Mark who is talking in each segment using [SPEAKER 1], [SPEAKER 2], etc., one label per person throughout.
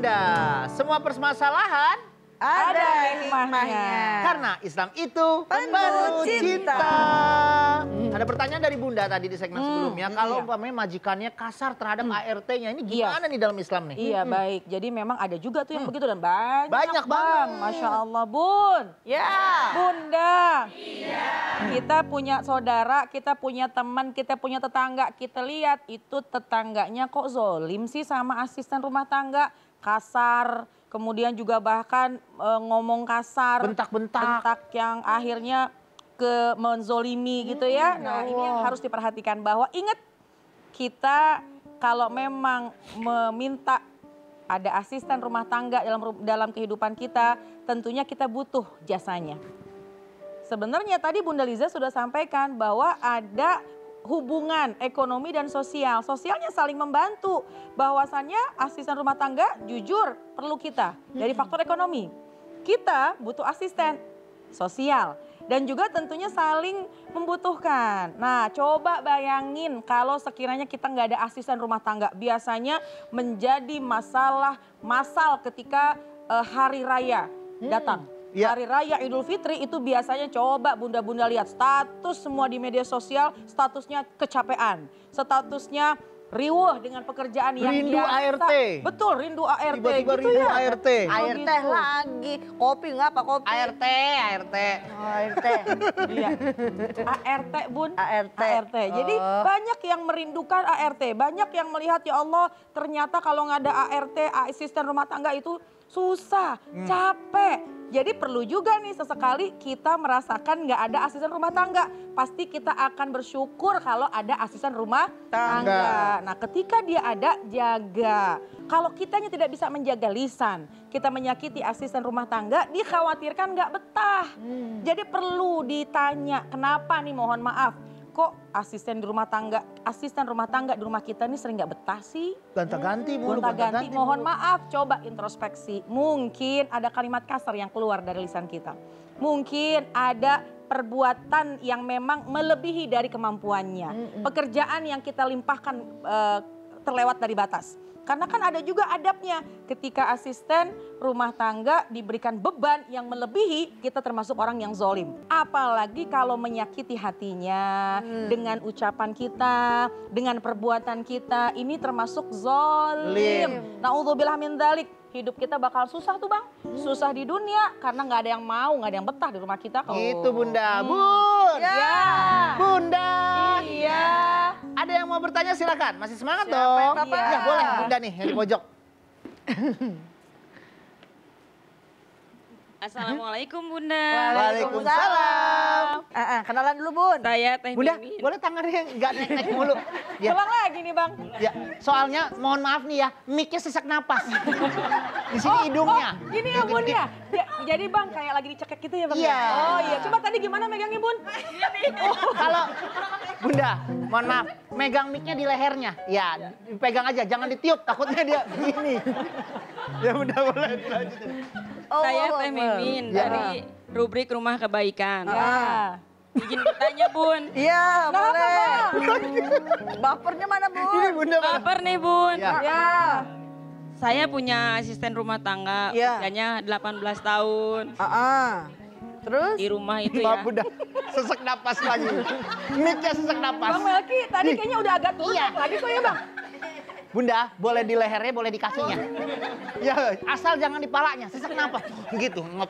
[SPEAKER 1] Bunda, semua permasalahan
[SPEAKER 2] ada hikmahnya.
[SPEAKER 1] Karena Islam itu
[SPEAKER 2] penuh cinta.
[SPEAKER 1] Ada pertanyaan dari Bunda tadi di segmen sebelumnya. Kalau umpamanya majikannya kasar terhadap ART-nya, ini gimana nih dalam Islam nih?
[SPEAKER 3] Iya baik, jadi memang ada juga tuh yang begitu dan banyak
[SPEAKER 1] Banyak
[SPEAKER 3] Bang.
[SPEAKER 1] banget.
[SPEAKER 3] Masya Allah Bun.
[SPEAKER 2] Ya.
[SPEAKER 3] Bunda. Iya. Kita punya saudara, kita punya teman, kita punya tetangga. Kita lihat itu tetangganya kok zolim sih sama asisten rumah tangga. Kasar, kemudian juga bahkan ngomong kasar.
[SPEAKER 1] Bentak-bentak.
[SPEAKER 3] Yang akhirnya menzolimi gitu ya. Nah ini yang harus diperhatikan bahwa ingat kita kalau memang meminta ada asisten rumah tangga dalam kehidupan kita, tentunya kita butuh jasanya. Sebenarnya tadi Bunda Liza sudah sampaikan bahwa ada hubungan ekonomi dan sosial. Sosialnya saling membantu. Bahwasannya asisten rumah tangga jujur perlu kita dari faktor ekonomi. Kita butuh asisten sosial. Dan juga tentunya saling membutuhkan. Nah coba bayangin kalau sekiranya kita nggak ada asisten rumah tangga. Biasanya menjadi masal ketika hari raya datang.
[SPEAKER 1] Ya.
[SPEAKER 3] Hari Raya Idul Fitri itu biasanya coba bunda-bunda lihat status semua di media sosial, statusnya kecapean, statusnya riuh dengan pekerjaan yang
[SPEAKER 1] Rindu
[SPEAKER 3] biasa.
[SPEAKER 1] ART.
[SPEAKER 3] Betul, rindu ART.
[SPEAKER 1] Tiba-tiba
[SPEAKER 3] gitu
[SPEAKER 1] rindu
[SPEAKER 3] ya.
[SPEAKER 1] ART.
[SPEAKER 2] Air teh lagi. Kopi ngapa kopi?
[SPEAKER 1] ART.
[SPEAKER 2] Oh, air teh.
[SPEAKER 3] Iya. ART Bun.
[SPEAKER 2] ART.
[SPEAKER 3] ART. Jadi banyak yang merindukan ART. Banyak yang melihat ya Allah ternyata kalau nggak ada ART, asisten rumah tangga itu susah, capek. Jadi perlu juga nih sesekali kita merasakan nggak ada asisten rumah tangga. Pasti kita akan bersyukur kalau ada asisten rumah tangga. Nah ketika dia ada, jaga. Kalau kitanya tidak bisa menjaga lisan, kita menyakiti asisten rumah tangga, dikhawatirkan nggak betah. Jadi perlu ditanya, kenapa nih mohon maaf. Kok asisten rumah tangga di rumah kita ini sering nggak betah sih?
[SPEAKER 1] Gonta-ganti mulu.
[SPEAKER 3] Gonta-ganti, mohon maaf, coba introspeksi. Mungkin ada kalimat kasar yang keluar dari lisan kita. Mungkin ada perbuatan yang memang melebihi dari kemampuannya. Pekerjaan yang kita limpahkan terlewat dari batas. Karena kan ada juga adabnya ketika asisten rumah tangga diberikan beban yang melebihi, kita termasuk orang yang zolim. Apalagi kalau menyakiti hatinya dengan ucapan kita, dengan perbuatan kita, ini termasuk zolim. Na'udzubillah min dzalik. Hidup kita bakal susah tuh Bang. Susah di dunia karena nggak ada yang mau, nggak ada yang betah di rumah kita.
[SPEAKER 1] Itu Bunda. Bun.
[SPEAKER 3] Ya.
[SPEAKER 1] Bunda.
[SPEAKER 3] Iya.
[SPEAKER 1] Ada yang mau bertanya silakan. Masih semangat
[SPEAKER 2] Siapa
[SPEAKER 1] dong.
[SPEAKER 2] yang apa?
[SPEAKER 1] Ya boleh Bunda nih yang di pojok.
[SPEAKER 4] Assalamualaikum Bunda.
[SPEAKER 1] Waalaikumsalam.
[SPEAKER 2] Kenalan dulu Bun.
[SPEAKER 4] Saya Teh
[SPEAKER 1] Bunda,
[SPEAKER 4] Mimin.
[SPEAKER 1] boleh tangannya nggak naik-naik mulu. Ya.
[SPEAKER 3] Pulang lagi nih Bang.
[SPEAKER 1] Ya, soalnya mohon maaf nih ya, mic-nya sesak napas. Di sini hidungnya.
[SPEAKER 3] Gini ya Bun ya. Jadi Bang kayak lagi dicekek gitu ya Bang?
[SPEAKER 1] Iya.
[SPEAKER 3] Oh iya, coba tadi gimana megangnya Bun?
[SPEAKER 1] Kalau Bunda, mohon maaf, megang mic-nya di lehernya. Ya, pegang aja, jangan ditiup, takutnya dia begini. Ya Bunda boleh lanjutin.
[SPEAKER 4] Saya Teh Mimin
[SPEAKER 1] Ya.
[SPEAKER 4] dari rubrik Rumah Kebaikan.
[SPEAKER 3] Ya.
[SPEAKER 4] Izin bertanya Bun.
[SPEAKER 2] Iya
[SPEAKER 3] Kenapa,
[SPEAKER 2] boleh. Bapernya mana
[SPEAKER 1] Ini
[SPEAKER 2] Bun?
[SPEAKER 1] Bunda mana?
[SPEAKER 4] Baper nih Bun.
[SPEAKER 1] Ya.
[SPEAKER 3] Ya.
[SPEAKER 4] Saya punya asisten rumah tangga,
[SPEAKER 2] Iya.
[SPEAKER 4] usianya 18 tahun.
[SPEAKER 2] Terus?
[SPEAKER 4] Di rumah itu
[SPEAKER 1] Maaf
[SPEAKER 4] ya.
[SPEAKER 1] Bunda, sesak napas lagi. Mic-nya sesak napas.
[SPEAKER 3] Bang Melki tadi kayaknya udah agak turun lagi kok ya Bang?
[SPEAKER 1] Bunda, boleh di lehernya, boleh di kakinya. Ya, asal jangan di palanya, sesak napas. Gitu, ngep.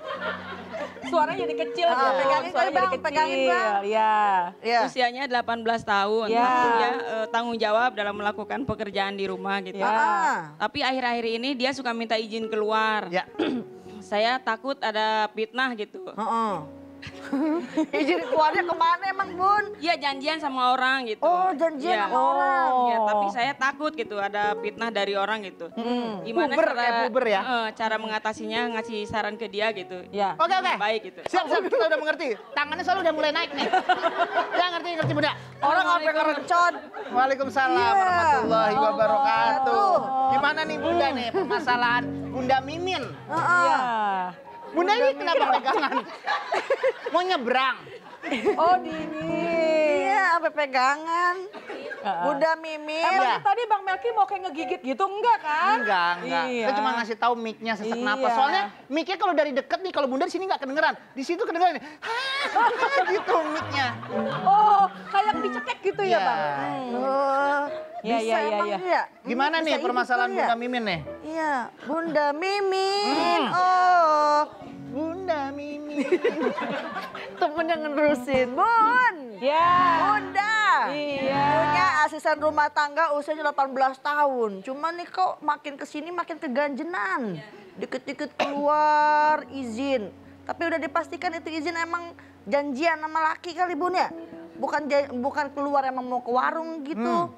[SPEAKER 3] Suaranya jadi kecil.
[SPEAKER 2] Ah,
[SPEAKER 3] Bang.
[SPEAKER 2] pegangin
[SPEAKER 3] Suaranya
[SPEAKER 2] kali, Bang,
[SPEAKER 3] jadi
[SPEAKER 2] pegangin,
[SPEAKER 3] kecil.
[SPEAKER 2] Bang.
[SPEAKER 3] Iya.
[SPEAKER 2] Iya.
[SPEAKER 4] Usianya 18 tahun.
[SPEAKER 3] Ya.
[SPEAKER 4] Dia tanggung jawab dalam melakukan pekerjaan di rumah gitu.
[SPEAKER 3] Ya.
[SPEAKER 4] Tapi akhir-akhir ini dia suka minta izin keluar.
[SPEAKER 1] Ya.
[SPEAKER 4] Saya takut ada fitnah gitu.
[SPEAKER 2] Izin keluarnya kemana emang Bun?
[SPEAKER 4] Iya janjian sama orang gitu.
[SPEAKER 2] Oh janjian
[SPEAKER 4] Iya.
[SPEAKER 2] sama orang.
[SPEAKER 4] Ya, tapi saya takut gitu ada fitnah dari orang gitu. Gimana
[SPEAKER 1] Puber, kayak puber ya?
[SPEAKER 4] cara mengatasinya, ngasih saran ke dia gitu.
[SPEAKER 3] Ya.
[SPEAKER 1] Oke.
[SPEAKER 4] Baik gitu.
[SPEAKER 1] Siap, kita udah mengerti. Tangannya soalnya udah mulai naik nih. Ya, ngerti Bunda.
[SPEAKER 2] Orang sampai kerencon.
[SPEAKER 1] Waalaikumsalam warahmatullahi wabarakatuh. Gimana nih Bunda nih permasalahan Bunda Mimin?
[SPEAKER 3] Iya.
[SPEAKER 1] Bunda ini kenapa pegangan? Mau nyebrang.
[SPEAKER 3] Oh di ini.
[SPEAKER 2] Iya sampai pegangan. Bunda Mimin.
[SPEAKER 3] Emang tadi Bang Melki mau kayak ngegigit gitu, enggak kan?
[SPEAKER 1] Enggak.
[SPEAKER 3] Iya.
[SPEAKER 1] Saya cuma ngasih tahu mic-nya sesak
[SPEAKER 3] Iya.
[SPEAKER 1] napas. Soalnya mic-nya kalau dari deket nih, kalau Bunda di sini nggak kedengeran. Di situ kedengeran nih. Gitu mic-nya.
[SPEAKER 3] Oh, kayak dicekek gitu ya,
[SPEAKER 1] Iya.
[SPEAKER 3] Bang?
[SPEAKER 2] Oh,
[SPEAKER 3] Iya,
[SPEAKER 2] bisa
[SPEAKER 3] iya,
[SPEAKER 2] emang
[SPEAKER 3] iya.
[SPEAKER 2] ya?
[SPEAKER 1] Gimana
[SPEAKER 2] Bisa
[SPEAKER 1] nih
[SPEAKER 2] hidup
[SPEAKER 1] permasalahan
[SPEAKER 2] kali ya?
[SPEAKER 1] Bunda Mimin nih?
[SPEAKER 2] Iya, Bunda Mimin. Oh,
[SPEAKER 1] Bunda Mimin.
[SPEAKER 2] temen yang ngerusin. Bun,
[SPEAKER 3] Ya.
[SPEAKER 2] Bunda.
[SPEAKER 3] Iya.
[SPEAKER 2] Punya asisten rumah tangga usianya 18 tahun. Cuman nih kok makin kesini makin keganjenan. Dikit-dikit keluar izin. Tapi udah dipastikan itu izin emang janjian sama laki kali Bun ya? Bukan keluar emang mau ke warung gitu.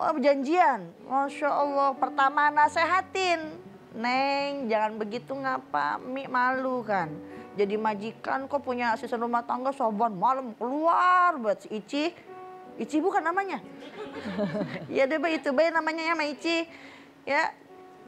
[SPEAKER 2] Oh janjian. Masya Allah. Pertama nasehatin. Neng jangan begitu ngapa. Mi malu kan. Jadi majikan kok punya asisten rumah tangga soban malam keluar buat si Ici. Ici bukan namanya. Ya deh Bay, itu Bay namanya ya sama Ici. Ya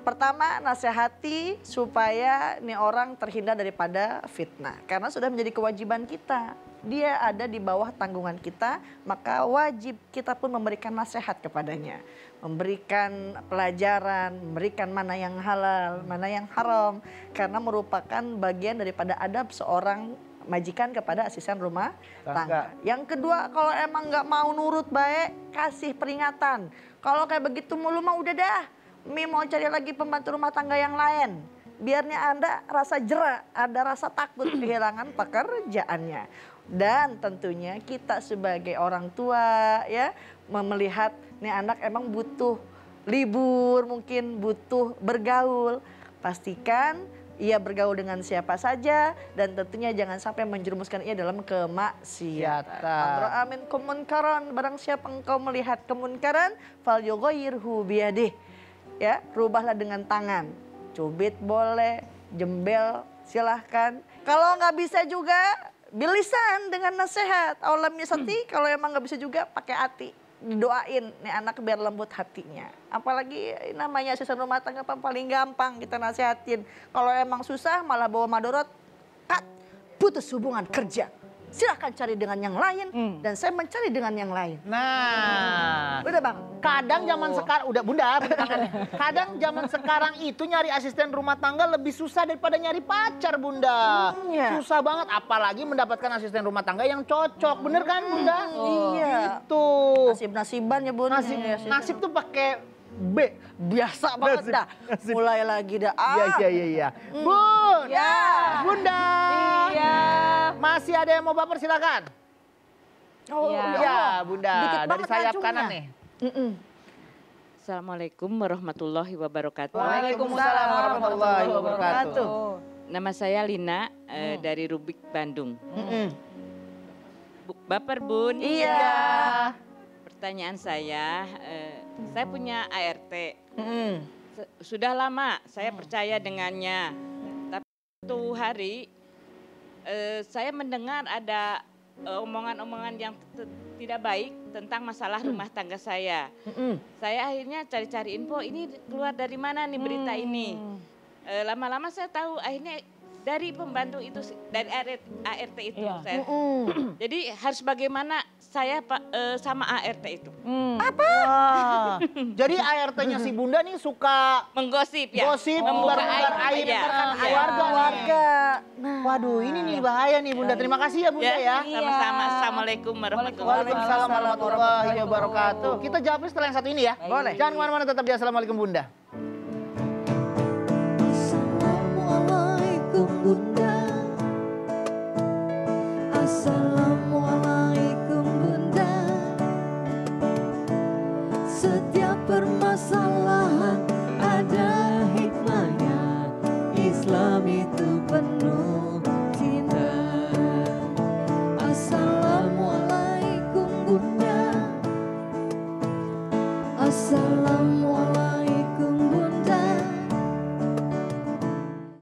[SPEAKER 2] pertama nasihati supaya nih orang terhindar daripada fitnah. Karena sudah menjadi kewajiban kita. Dia ada di bawah tanggungan kita, maka wajib kita pun memberikan nasihat kepadanya. Memberikan pelajaran, memberikan mana yang halal, mana yang haram. Karena merupakan bagian daripada adab seorang majikan kepada asisten rumah tangga. Yang kedua, kalau emang nggak mau nurut baik, kasih peringatan. Kalau kayak begitu mulu mah udah dah. Mi mau cari lagi pembantu rumah tangga yang lain. Biarnya Anda rasa jera, ada rasa takut kehilangan pekerjaannya. Dan tentunya kita sebagai orang tua ya melihat nih anak emang butuh libur, mungkin butuh bergaul. Pastikan ia bergaul dengan siapa saja dan tentunya jangan sampai menjerumuskan ia dalam kemaksiatan. Amin kemunkaran, barang siapa engkau melihat kemunkaran fal yughayyirhu biyadih. Ya, rubahlah dengan tangan. Cubit boleh, jembel silahkan. Kalau nggak bisa juga bilisan dengan nasihat. Aulam yasati, kalau emang nggak bisa juga pakai hati. Didoain nih anak biar lembut hatinya. Apalagi namanya asisten rumah tangga paling gampang kita nasihatin. Kalau emang susah malah bawa madorot, cut, putus hubungan kerja. Silahkan cari dengan yang lain dan saya mencari dengan yang lain.
[SPEAKER 1] Nah,
[SPEAKER 2] Udah Bang?
[SPEAKER 1] kadang zaman sekarang, udah Bunda, kadang zaman sekarang itu nyari asisten rumah tangga lebih susah daripada nyari pacar Bunda.
[SPEAKER 2] Iya.
[SPEAKER 1] Susah banget, apalagi mendapatkan asisten rumah tangga yang cocok, bener kan Bunda?
[SPEAKER 2] Iya.
[SPEAKER 1] Itu.
[SPEAKER 2] Nasib-nasiban ya Bun.
[SPEAKER 1] Nasib tuh pakai B.
[SPEAKER 2] Biasa banget dah.
[SPEAKER 1] Nasib.
[SPEAKER 2] Mulai lagi dah.
[SPEAKER 1] Iya. Bun,
[SPEAKER 2] Ya.
[SPEAKER 1] Bunda.
[SPEAKER 3] Iya.
[SPEAKER 1] Masih ada yang mau baper silakan.
[SPEAKER 2] Oh,
[SPEAKER 3] Iya.
[SPEAKER 1] Iya Bunda,
[SPEAKER 2] Dikit
[SPEAKER 1] dari
[SPEAKER 2] banget
[SPEAKER 1] sayap
[SPEAKER 2] ngacungnya.
[SPEAKER 1] kanan nih.
[SPEAKER 4] Assalamualaikum warahmatullahi wabarakatuh.
[SPEAKER 1] Waalaikumsalam warahmatullahi wabarakatuh.
[SPEAKER 4] Nama saya Lina dari Rubik, Bandung. Baper Bun.
[SPEAKER 2] Iya.
[SPEAKER 4] Pertanyaan saya punya ART. Sudah lama saya percaya dengannya. Tapi suatu hari saya mendengar ada omongan-omongan yang tidak baik tentang masalah rumah tangga saya. Saya akhirnya cari-cari info, ini keluar dari mana nih berita ini. Lama-lama saya tahu akhirnya dari pembantu itu, dari ART itu.
[SPEAKER 3] Iya.
[SPEAKER 4] Jadi harus bagaimana saya sama ART itu.
[SPEAKER 1] Wah, jadi ART-nya si Bunda nih suka
[SPEAKER 4] Menggosip ya.
[SPEAKER 1] gosip,
[SPEAKER 4] Membuka
[SPEAKER 1] membar aib
[SPEAKER 4] ya.
[SPEAKER 1] warga. Waduh, ini nih bahaya nih Bunda. Terima kasih ya Bunda ya.
[SPEAKER 4] Sama-sama. Assalamualaikum warahmatullahi
[SPEAKER 1] Waalaikumsalam warahmatullahi wabarakatuh. Kita jawabnya setelah yang satu ini ya.
[SPEAKER 2] Boleh.
[SPEAKER 1] Jangan kemana-mana, tetap di Assalamualaikum Bunda.
[SPEAKER 5] Assalamualaikum Bunda. Assalamualaikum.